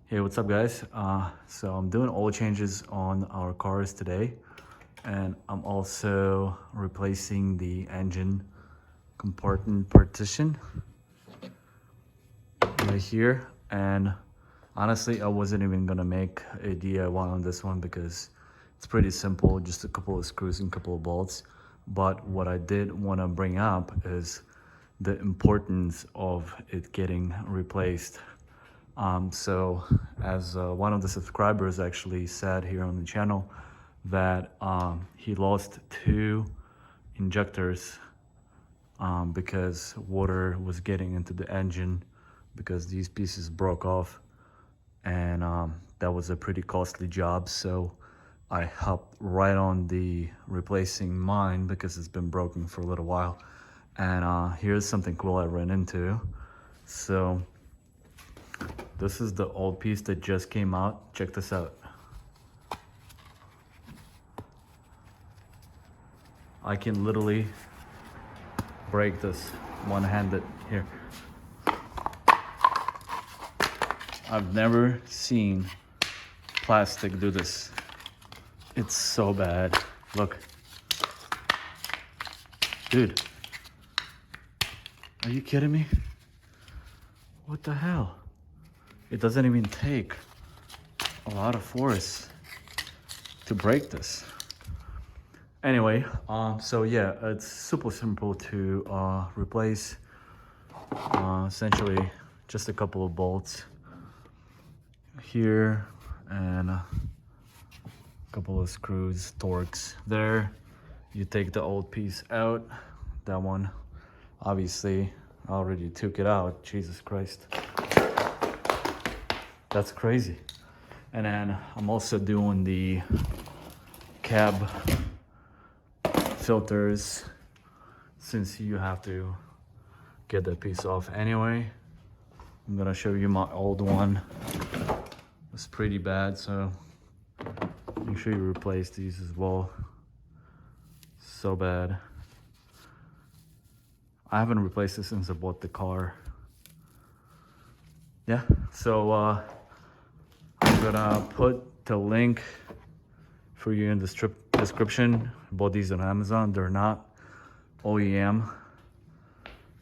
Hey, what's up guys? So I'm doing oil changes on our cars today, and I'm also replacing the engine compartment partition right here. And honestly, I wasn't even gonna make a DIY on this one because it's pretty simple, just a couple of screws and a couple of bolts. But what I did want to bring up is the importance of it getting replaced. So as one of the subscribers actually said here on the channel that he lost 2 injectors because water was getting into the engine because these pieces broke off, and that was a pretty costly job. So I helped right on the replacing mine because it's been broken for a little while. And here's something cool I ran into. So this is the old piece that just came out. Check this out. I can literally break this one-handed here. I've never seen plastic do this. It's so bad. Look. Dude. Are you kidding me? What the hell? It doesn't even take a lot of force to break this. Anyway, so yeah, it's super simple to replace. Essentially, just a couple of bolts here and a couple of screws, Torx there. You take the old piece out. That one, obviously, I already took it out. Jesus Christ. That's crazy. And then I'm also doing the cab filters, since you have to get that piece off anyway. I'm gonna show you my old one. It's pretty bad, so make sure you replace these as well. So bad. I haven't replaced this since I bought the car. Yeah, so I'm gonna put the link for you in the description. I bought these on Amazon. They're not OEM,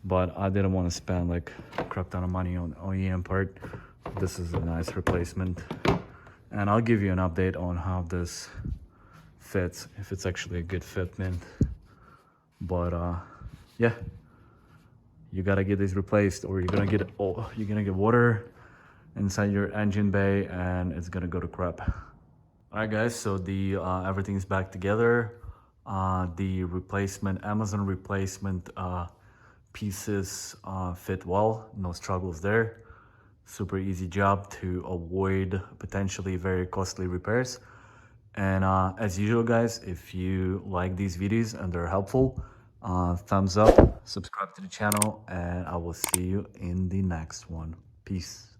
but I didn't want to spend like a crap ton of money on OEM part. This is a nice replacement, and I'll give you an update on how this fits, if it's actually a good fitment. But yeah, you gotta get these replaced, or you're gonna get water inside your engine bay and it's gonna go to crap. All right guys, so the everything's back together. The replacement, Amazon replacement pieces fit well, no struggles there. Super easy job to avoid potentially very costly repairs. And as usual guys, if you like these videos and they're helpful, thumbs up, subscribe to the channel, and I will see you in the next one. Peace.